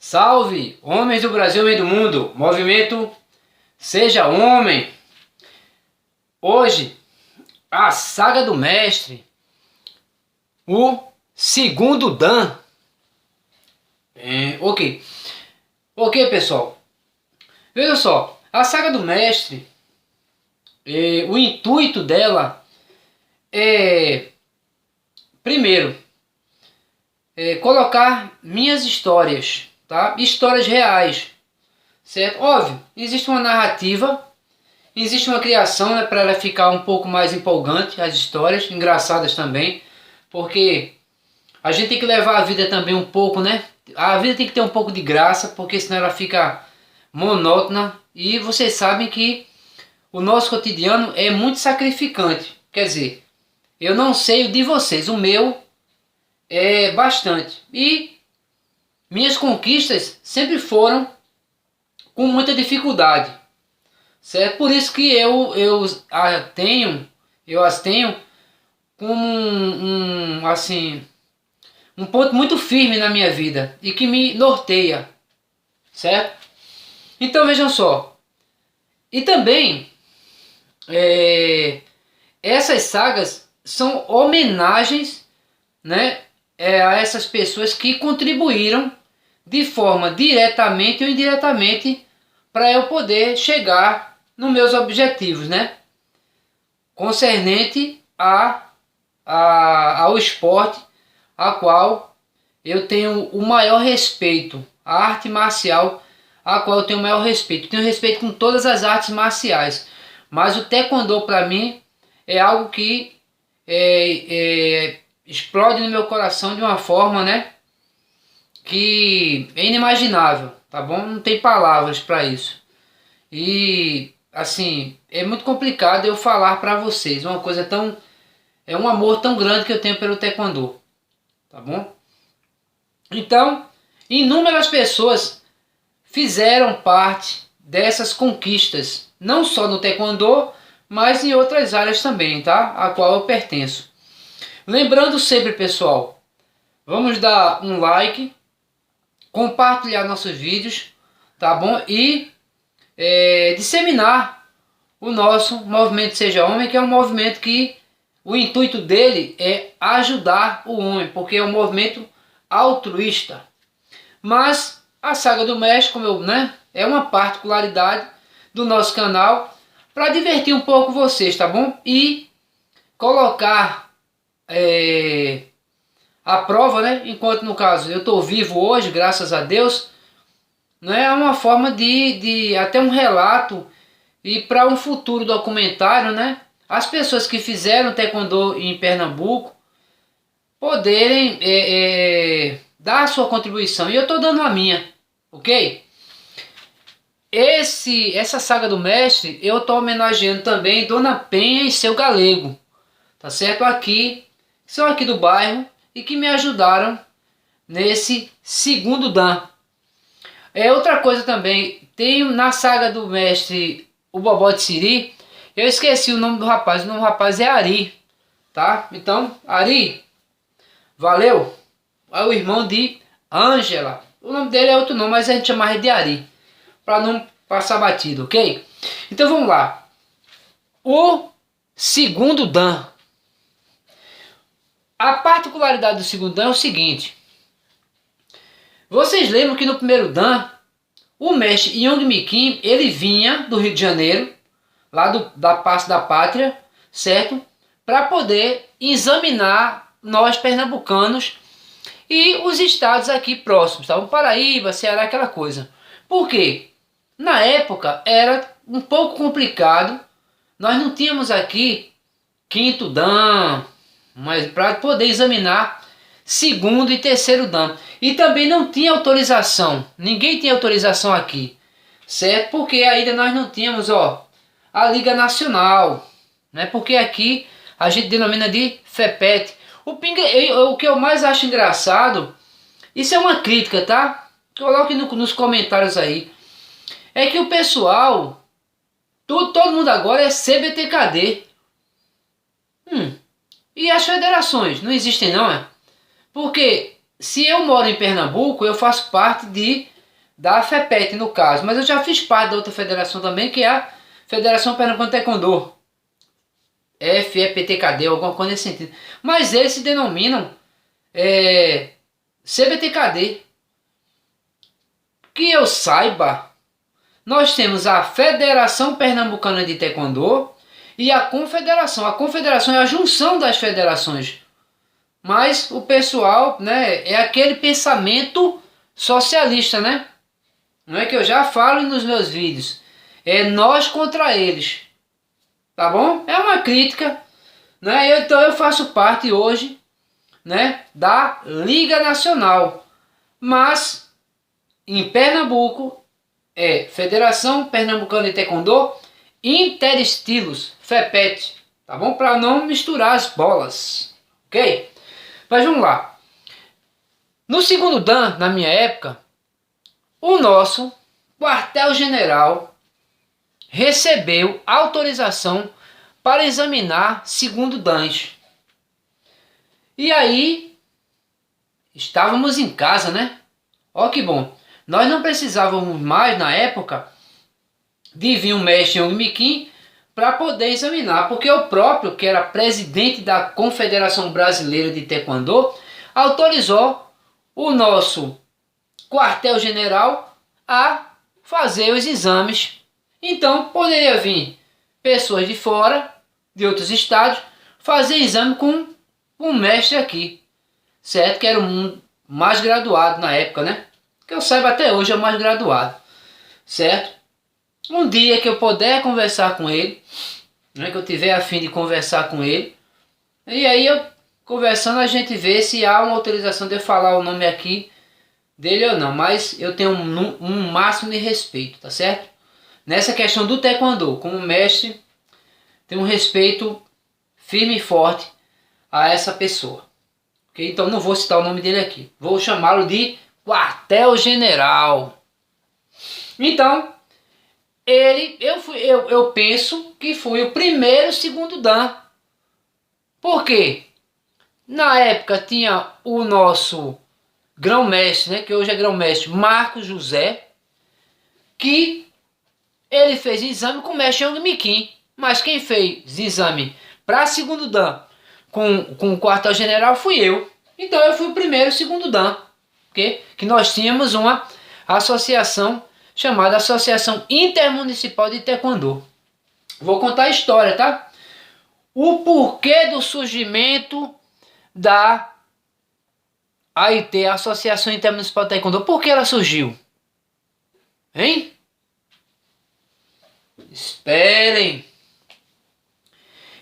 Salve, homens do Brasil e do mundo, movimento Seja Homem. Hoje, a saga do mestre, o segundo Dan. Ok, pessoal, veja só, a saga do mestre, o intuito dela é, primeiro, colocar minhas histórias, tá? Histórias reais, certo? Óbvio, existe uma narrativa, existe uma criação, né, para ela ficar um pouco mais empolgante, as histórias, engraçadas também, porque a gente tem que levar a vida também um pouco, né? A vida tem que ter um pouco de graça, porque senão ela fica monótona, e vocês sabem que o nosso cotidiano é muito sacrificante. Quer dizer, eu não sei o de vocês, o meu é bastante. E minhas conquistas sempre foram com muita dificuldade, certo? Por isso que eu as tenho como assim, um ponto muito firme na minha vida e que me norteia, certo? Então vejam só. E também essas sagas são homenagens, né, a essas pessoas que contribuíram de forma diretamente ou indiretamente para eu poder chegar nos meus objetivos, né? Concernente ao esporte, a qual eu tenho o maior respeito, a arte marcial, a qual eu tenho o maior respeito. Tenho respeito com todas as artes marciais, mas o taekwondo para mim é algo que explode no meu coração de uma forma, né, que é inimaginável, tá bom? Não tem palavras para isso. E assim, é muito complicado eu falar para vocês uma coisa tão, é um amor tão grande que eu tenho pelo taekwondo, tá bom? Então, inúmeras pessoas fizeram parte dessas conquistas, não só no taekwondo, mas em outras áreas também, tá? A qual eu pertenço. Lembrando sempre, pessoal, vamos dar um like, compartilhar nossos vídeos, tá bom? E disseminar o nosso movimento Seja Homem, que é um movimento que o intuito dele é ajudar o homem, porque é um movimento altruísta. Mas a saga do mestre, é uma particularidade do nosso canal para divertir um pouco vocês, tá bom? E colocar a prova, né? Enquanto no caso eu estou vivo hoje, graças a Deus, não é uma forma de até um relato e para um futuro documentário, né? As pessoas que fizeram taekwondo em Pernambuco poderem dar a sua contribuição, e eu estou dando a minha, ok? Essa saga do mestre eu estou homenageando também Dona Penha e seu galego, tá certo? São aqui do bairro e que me ajudaram nesse segundo Dan. Outra coisa também, tem na saga do mestre o Bobó de Siri, eu esqueci o nome do rapaz, o nome do rapaz é Ari, tá? Então, Ari, valeu, é o irmão de Ângela, o nome dele é outro nome, mas a gente chama ele de Ari, para não passar batido, ok? Então vamos lá, o segundo Dan. A particularidade do segundo Dan é o seguinte: vocês lembram que no primeiro Dan, o mestre Yong Mi Kim, ele vinha do Rio de Janeiro, lá da Praça da Pátria, certo? Para poder examinar nós pernambucanos e os estados aqui próximos, tá? O Paraíba, Ceará, aquela coisa. Por quê? Na época era um pouco complicado, nós não tínhamos aqui quinto Dan, mas para poder examinar segundo e terceiro Dan. E também não tinha autorização, ninguém tinha autorização aqui, certo? Porque ainda nós não tínhamos, a Liga Nacional, né? Porque aqui a gente denomina de FEPET. O que eu mais acho engraçado, isso é uma crítica, tá? Coloque nos comentários aí. É que o pessoal, todo mundo agora é CBTKD. E as federações não existem, não é? Porque se eu moro em Pernambuco, eu faço parte de da FEPET no caso, mas eu já fiz parte da outra federação também, que é a Federação Pernambucana de Taekwondo, FEPTKD, alguma coisa nesse sentido. Mas eles se denominam CBTKD. Que eu saiba, nós temos a Federação Pernambucana de Taekwondo e a Confederação. A Confederação é a junção das federações. Mas o pessoal, né, é aquele pensamento socialista, né? Não é que eu já falo nos meus vídeos. É nós contra eles. Tá bom? É uma crítica, né? Então eu faço parte hoje, né, da Liga Nacional. Mas em Pernambuco é Federação Pernambucana de Taekwondo Interestilos, FEPET. Tá bom? Para não misturar as bolas. Ok? Mas vamos lá. No segundo Dan, na minha época, o nosso quartel-general recebeu autorização para examinar segundo Dans. E aí, estávamos em casa, né? Ó que bom. Nós não precisávamos mais, na época, de vir um mestre Yong Mikim para poder examinar, porque o próprio, que era presidente da Confederação Brasileira de Taekwondo, autorizou o nosso quartel-general a fazer os exames. Então poderia vir pessoas de fora, de outros estados, fazer exame com um mestre aqui, certo? Que era um mais graduado na época, né? Que eu saiba até hoje é o mais graduado, certo? Um dia que eu puder conversar com ele, né, que eu tiver a fim de conversar com ele, e aí eu conversando a gente vê se há uma autorização de eu falar o nome aqui dele ou não, mas eu tenho um máximo de respeito, tá certo? Nessa questão do Taekwondo, como mestre, tenho um respeito firme e forte a essa pessoa. Okay? Então não vou citar o nome dele aqui, vou chamá-lo de quartel-general. Então, eu penso que fui o primeiro segundo Dan. Por quê? Na época tinha o nosso grão-mestre, né, que hoje é grão-mestre, Marcos José, que ele fez exame com o mestre Yong Mikim. Mas quem fez exame para segundo Dan com o quartel-general fui eu. Então eu fui o primeiro segundo Dan. Okay? Que nós tínhamos uma associação chamada Associação Intermunicipal de Taekwondo. Vou contar a história, tá? O porquê do surgimento da AIT, Associação Intermunicipal de Taekwondo. Por que ela surgiu? Hein? Esperem.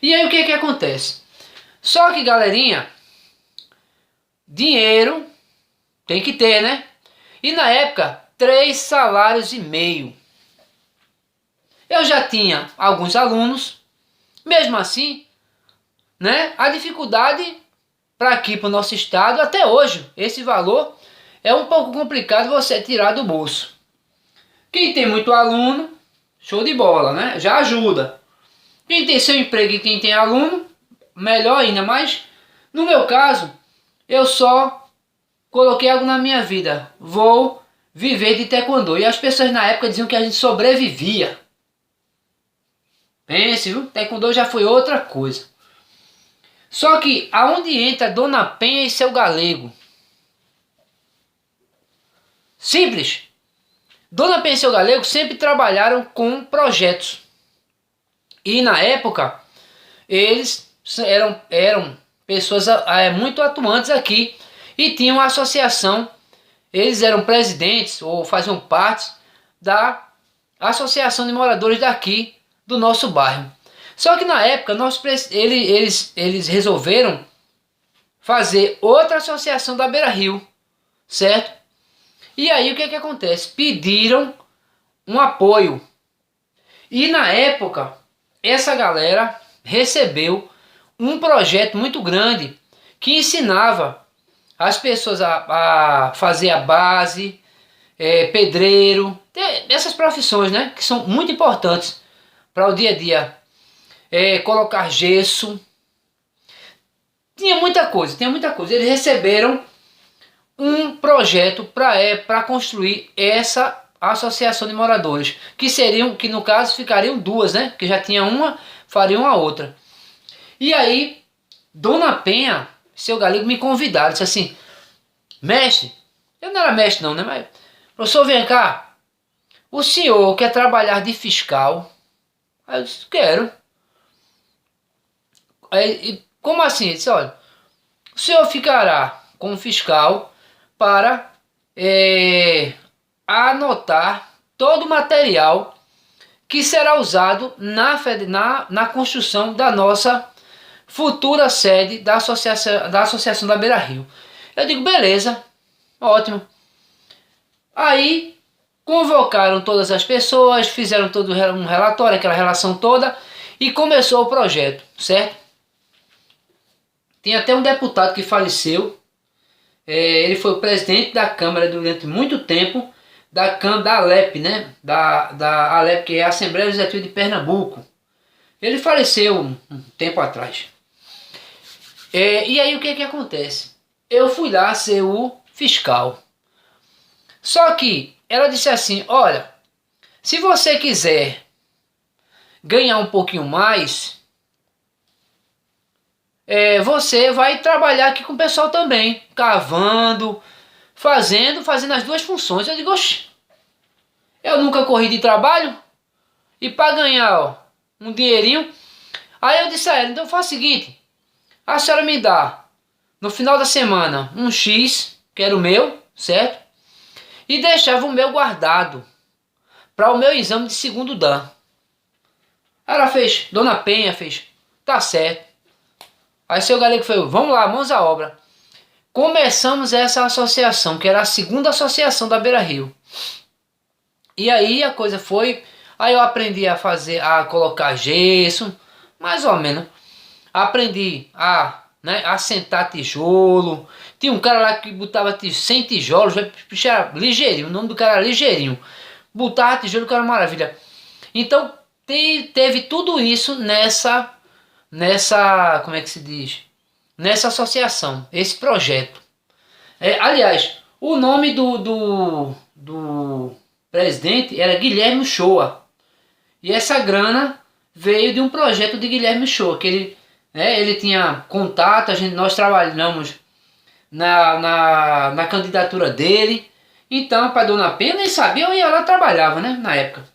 E aí o que acontece? Só que, galerinha, dinheiro tem que ter, né? E na época, 3 salários e meio. Eu já tinha alguns alunos, mesmo assim, né? A dificuldade para aqui, para o nosso estado, até hoje, esse valor é um pouco complicado você tirar do bolso. Quem tem muito aluno, show de bola, né? Já ajuda. Quem tem seu emprego e quem tem aluno, melhor ainda. Mas, no meu caso, eu só coloquei algo na minha vida. Vou viver de Taekwondo. E as pessoas na época diziam que a gente sobrevivia. Pense, viu? Taekwondo já foi outra coisa. Só que aonde entra Dona Penha e seu galego? Simples. Dona Penha e seu galego sempre trabalharam com projetos. E na época, eles eram pessoas muito atuantes aqui. E tinham uma associação. Eles eram presidentes ou faziam parte da associação de moradores daqui do nosso bairro. Só que na época eles resolveram fazer outra associação da Beira Rio, certo? E aí o que acontece? Pediram um apoio. E na época essa galera recebeu um projeto muito grande que ensinava as pessoas a fazer a base, pedreiro, essas profissões, né, que são muito importantes para o dia a dia. Colocar gesso. Tinha muita coisa. Eles receberam um projeto para construir essa associação de moradores, que no caso ficariam duas, né? Que já tinha uma, fariam a outra. E aí, Dona Penha, seu Galego, me convidaram, disse assim: mestre, eu não era mestre não, né? Mas, professor, vem cá, o senhor quer trabalhar de fiscal? Aí eu disse: quero. Aí, como assim? Ele disse: olha, o senhor ficará como fiscal para anotar todo o material que será usado na construção da nossa futura sede da Associação da Beira Rio. Eu digo: beleza, ótimo. Aí convocaram todas as pessoas, fizeram todo um relatório, aquela relação toda, e começou o projeto, certo? Tem até um deputado que faleceu, ele foi o presidente da Câmara durante muito tempo, da ALEP, né? Da ALEP, que é a Assembleia Legislativa de Pernambuco. Ele faleceu um tempo atrás. E aí o que acontece? Eu fui lá ser o fiscal. Só que ela disse assim: olha, se você quiser ganhar um pouquinho mais, você vai trabalhar aqui com o pessoal também, cavando, fazendo as duas funções. Eu digo: oxe, eu nunca corri de trabalho, e para ganhar, ó, um dinheirinho. Aí eu disse a ela: então faz o seguinte, a senhora me dá no final da semana um X, que era o meu, certo? E deixava o meu guardado para o meu exame de segundo Dan. Ela fez, Dona Penha fez, tá certo. Aí seu Galego falou: vamos lá, mãos à obra. Começamos essa associação, que era a segunda associação da Beira Rio. E aí a coisa foi, aí eu aprendi a colocar gesso, mais ou menos. Aprendi a assentar tijolo. Tinha um cara lá que botava 100 tijolos, bicho era ligeirinho, o nome do cara era Ligeirinho. Botava tijolo, que era uma maravilha. Então teve tudo isso nessa, como é que se diz? Nessa associação, esse projeto. Aliás, o nome do presidente era Guilherme Uchoa. E essa grana veio de um projeto de Guilherme Uchoa, que ele tinha contato, nós trabalhamos na candidatura dele. Então, para Dona Penha, nem sabia, eu ia lá, trabalhava, né, na época.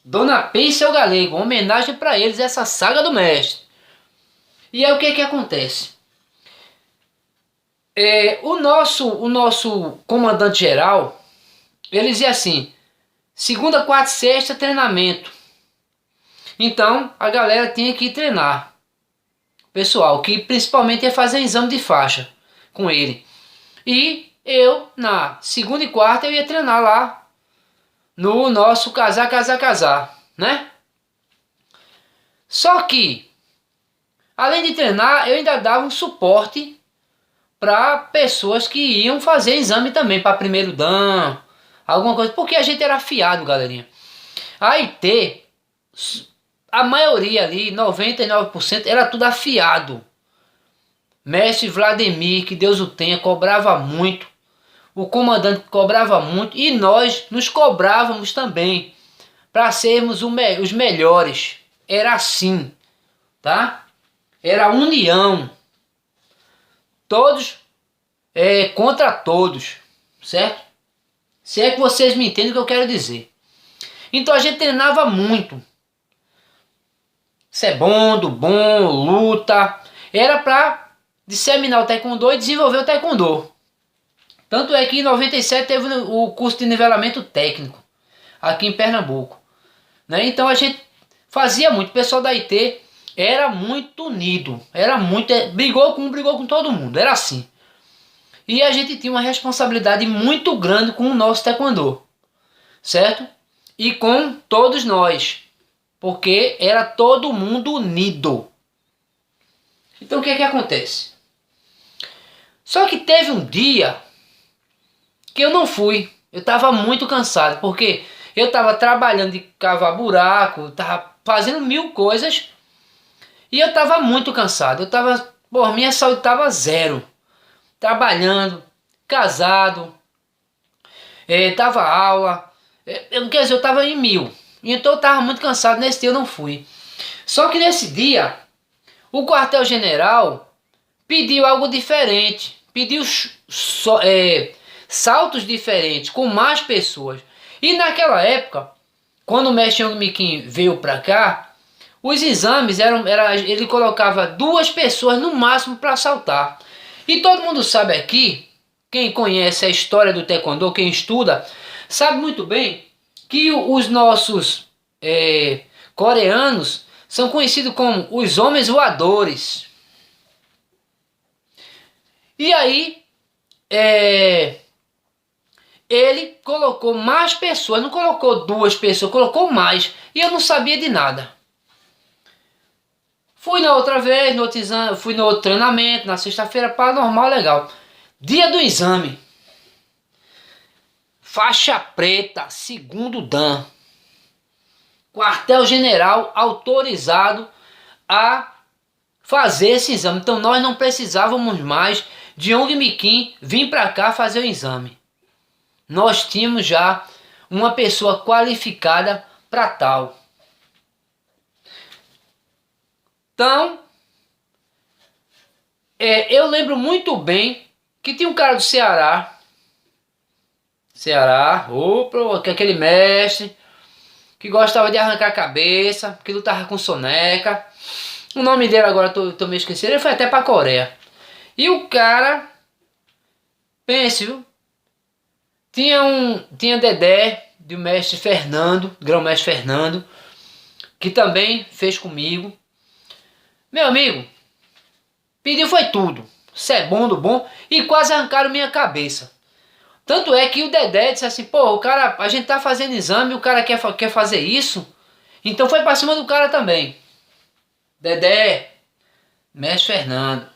Dona Penha e seu Galego, uma homenagem para eles, essa saga do mestre. E aí o que acontece? O nosso comandante geral, ele dizia assim: segunda, quarta e sexta, treinamento. Então, a galera tinha que treinar. Pessoal, que principalmente ia fazer exame de faixa com ele. E eu, na segunda e quarta, eu ia treinar lá no nosso casar, né? Só que, além de treinar, eu ainda dava um suporte para pessoas que iam fazer exame também, para primeiro Dan, alguma coisa, porque a gente era afiado, galerinha. A IT, a maioria ali, 99%, era tudo afiado. Mestre Vladimir, que Deus o tenha, cobrava muito. O comandante cobrava muito. E nós nos cobrávamos também, para sermos os melhores. Era assim, tá? Era união. Todos contra todos, certo? Se é que vocês me entendem o que eu quero dizer. Então a gente treinava muito. Isso é bom, do bom, luta. Era para disseminar o taekwondo e desenvolver o taekwondo. Tanto é que em 97 teve o curso de nivelamento técnico aqui em Pernambuco, né? Então a gente fazia muito. O pessoal da IT era muito unido, era muito, brigou com todo mundo, era assim. E a gente tinha uma responsabilidade muito grande com o nosso taekwondo, certo? E com todos nós, porque era todo mundo unido. Então o que acontece? Só que teve um dia que eu não fui. Eu estava muito cansado, porque eu estava trabalhando de cavar buraco, estava fazendo 1000 coisas, e eu estava muito cansado. Minha saúde estava zero. Trabalhando, casado, dava aula, quer dizer, eu estava em 1000. Então eu estava muito cansado, nesse dia eu não fui. Só que nesse dia, o quartel-general pediu algo diferente, pediu saltos diferentes, com mais pessoas. E naquela época, quando o mestre Yang Miquim veio para cá, os exames ele colocava 2 pessoas no máximo para saltar. E todo mundo sabe aqui, quem conhece a história do Taekwondo, quem estuda, sabe muito bem que os nossos coreanos são conhecidos como os homens voadores. E aí, ele colocou mais pessoas, não colocou 2 pessoas, colocou mais. E eu não sabia de nada. Fui na outra vez, no outro exame, fui no outro treinamento, na sexta-feira, normal, legal. Dia do exame. Faixa preta, segundo Dan. Quartel-general autorizado a fazer esse exame. Então nós não precisávamos mais de Yang Miquim vir para cá fazer o exame. Nós tínhamos já uma pessoa qualificada para tal. Então, eu lembro muito bem que tinha um cara do Ceará, que é aquele mestre que gostava de arrancar a cabeça, que lutava com soneca. O nome dele agora eu tô me esquecendo, ele foi até pra Coreia. E o cara, pense, viu? Tinha Dedé, do mestre Fernando, grão-mestre Fernando, que também fez comigo. Meu amigo, pediu foi tudo. Se é bom do bom, e quase arrancaram minha cabeça. Tanto é que o Dedé disse assim, pô, o cara, a gente tá fazendo exame, o cara quer fazer isso. Então foi pra cima do cara também. Dedé, mestre Fernando,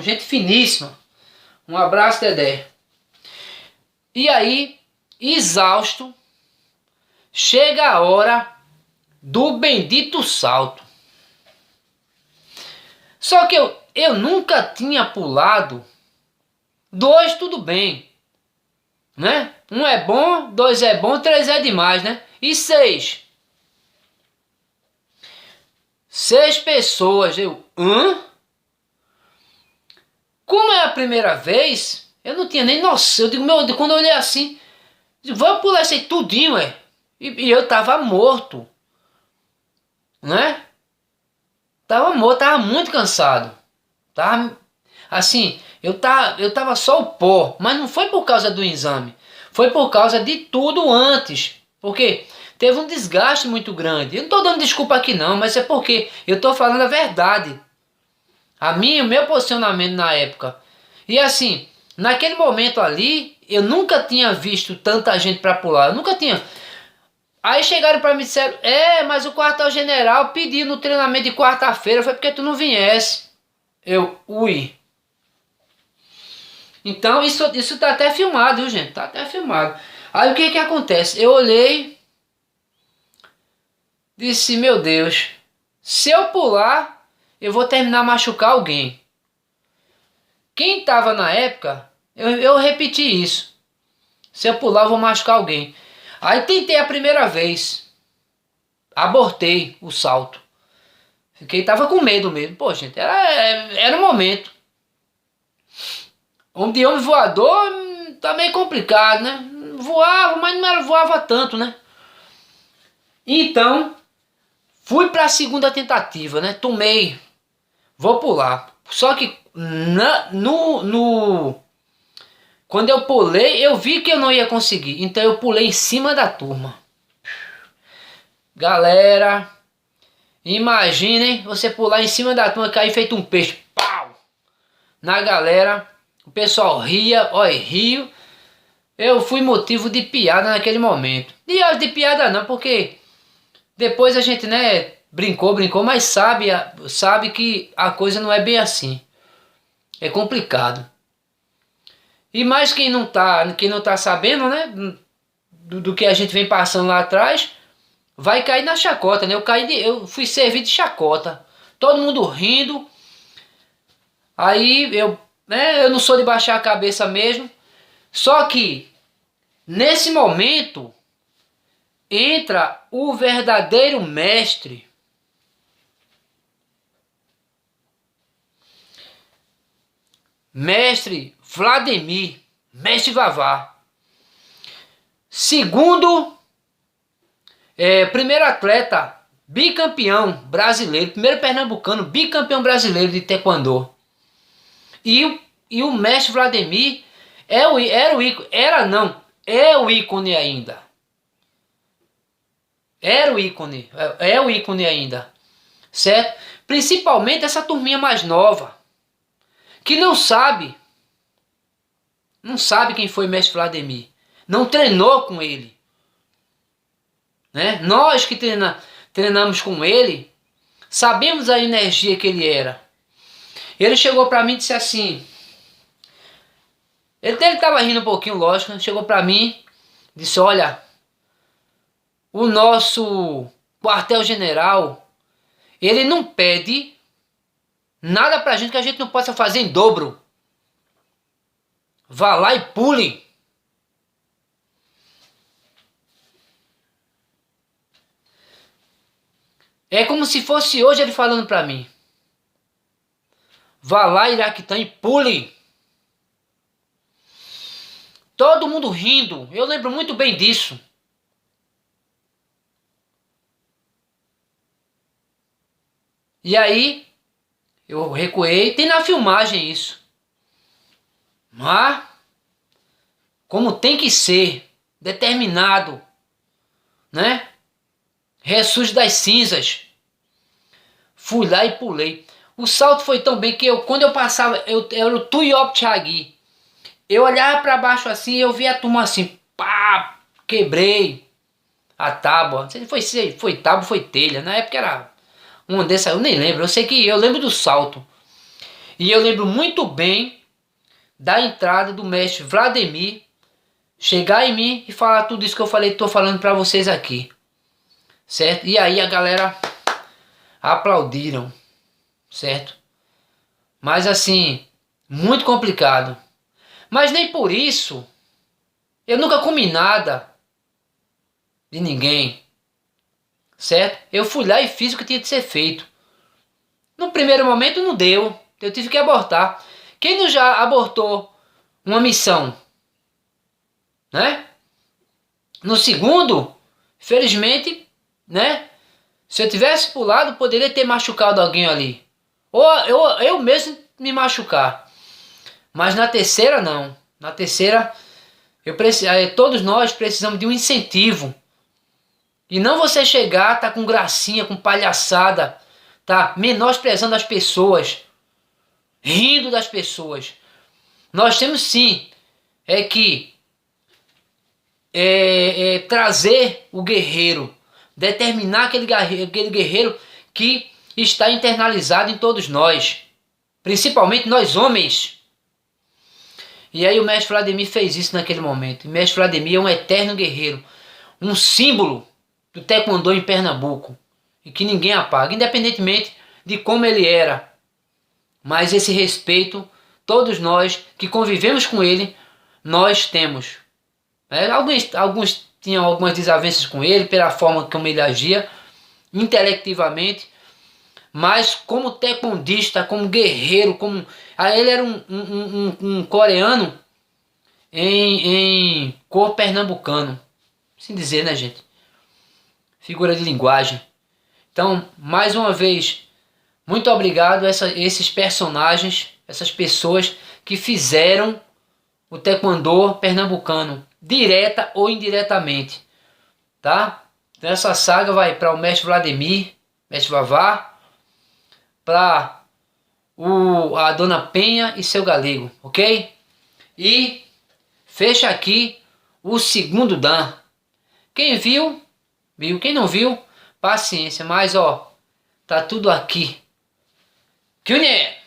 gente finíssima. Um abraço, Dedé. E aí, exausto, chega a hora do bendito salto. Só que eu nunca tinha pulado 2, tudo bem, né? 1 é bom, 2 é bom, 3 é demais, né? E 6. 6 pessoas, Como é a primeira vez, eu não tinha nem noção. Eu digo, quando eu olhei assim, eu digo, vou pular isso aí tudinho, E eu tava morto, né? Tava morto, tava muito cansado. Tava, assim, eu tava só o pó, mas não foi por causa do exame. Foi por causa de tudo antes. Porque teve um desgaste muito grande. Eu não tô dando desculpa aqui não, mas é porque eu tô falando a verdade. O meu posicionamento na época. E assim, naquele momento ali, eu nunca tinha visto tanta gente para pular. Eu nunca tinha. Aí chegaram para mim e disseram, mas o quartel-general pediu no treinamento de quarta-feira, foi porque tu não viesse. Ui. Então isso tá até filmado, viu, gente? Tá até filmado. Aí o que acontece? Eu olhei, disse, meu Deus, se eu pular, eu vou terminar a machucar alguém. Quem tava na época, eu repeti isso. Se eu pular, eu vou machucar alguém. Aí tentei a primeira vez. Abortei o salto. Tava com medo mesmo. Pô, gente, era o momento. De homem voador tá meio complicado, né? Voava, mas não voava tanto, né? Então, fui para a segunda tentativa, né? Tomei. Vou pular. Só que quando eu pulei, eu vi que eu não ia conseguir. Então eu pulei em cima da turma. Galera, imaginem você pular em cima da turma e cair feito um peixe. Pau! Na galera, o pessoal ria, rio. Eu fui motivo de piada naquele momento. De piada não, porque depois a gente, né, brincou, mas sabe que a coisa não é bem assim. É complicado. E mais quem não tá sabendo, né, do que a gente vem passando lá atrás, vai cair na chacota, né? Eu fui servir de chacota. Todo mundo rindo. Aí né? Eu não sou de baixar a cabeça mesmo. Só que nesse momento entra o verdadeiro mestre. Mestre Vladimir, mestre Vavá. Segundo, primeiro atleta bicampeão brasileiro, primeiro pernambucano bicampeão brasileiro de taekwondo. E o mestre Vladimir é o ícone ainda. Era o ícone, é o ícone ainda, certo? Principalmente essa turminha mais nova, que não sabe quem foi mestre Vladimir, não treinou com ele, né? Nós que treinamos com ele, sabemos a energia que ele era. Ele chegou para mim e disse assim, ele estava rindo um pouquinho, lógico, chegou para mim, disse, olha, o nosso quartel-general, ele não pede nada pra gente que a gente não possa fazer em dobro. Vá lá e pule. É como se fosse hoje ele falando pra mim. Vá lá, Iraquitã, e pule. Todo mundo rindo. Eu lembro muito bem disso. E aí, eu recuei. Tem na filmagem isso. Mas, como tem que ser, determinado, né? Ressurge das cinzas. Fui lá e pulei. O salto foi tão bem que quando eu passava, eu era o Tuyop Chagui. Eu olhava para baixo assim, eu via a turma assim, pá, quebrei a tábua. Não sei se foi tábua, foi telha. Na época era uma dessa, eu nem lembro. Eu sei que eu lembro do salto. E eu lembro muito bem da entrada do mestre Vladimir chegar em mim e falar tudo isso que eu falei, tô falando para vocês aqui. Certo? E aí a galera aplaudiram, certo? Mas assim, muito complicado. Mas nem por isso eu nunca comi nada de ninguém, certo? Eu fui lá e fiz o que tinha de ser feito. No primeiro momento não deu, eu tive que abortar. Quem não já abortou uma missão, né? No segundo, felizmente, né? Se eu tivesse pulado, poderia ter machucado alguém ali. Ou eu mesmo me machucar. Mas na terceira, não. Na terceira, todos nós precisamos de um incentivo. E não você chegar, tá com gracinha, com palhaçada, tá menosprezando as pessoas, rindo das pessoas. Nós temos sim que trazer o guerreiro, determinar aquele guerreiro que está internalizado em todos nós, principalmente nós homens. E aí o mestre Vladimir fez isso naquele momento. O mestre Vladimir é um eterno guerreiro, um símbolo do taekwondo em Pernambuco, e que ninguém apaga, independentemente de como ele era. Mas esse respeito, todos nós que convivemos com ele, nós temos. Alguns tinham algumas desavenças com ele, pela forma como ele agia, intelectivamente, mas como taekwondista, como guerreiro, ele era um coreano em cor pernambucano, assim dizer, né, gente? Figura de linguagem. Então, mais uma vez, muito obrigado a esses personagens, essas pessoas que fizeram o taekwondo pernambucano, direta ou indiretamente, tá? Então essa saga vai para o mestre Vladimir, mestre Vavá, para a dona Penha e seu galego, ok? E fecha aqui o segundo dan. Quem viu, viu. Quem não viu, paciência. Mas ó, tá tudo aqui. Kyunie!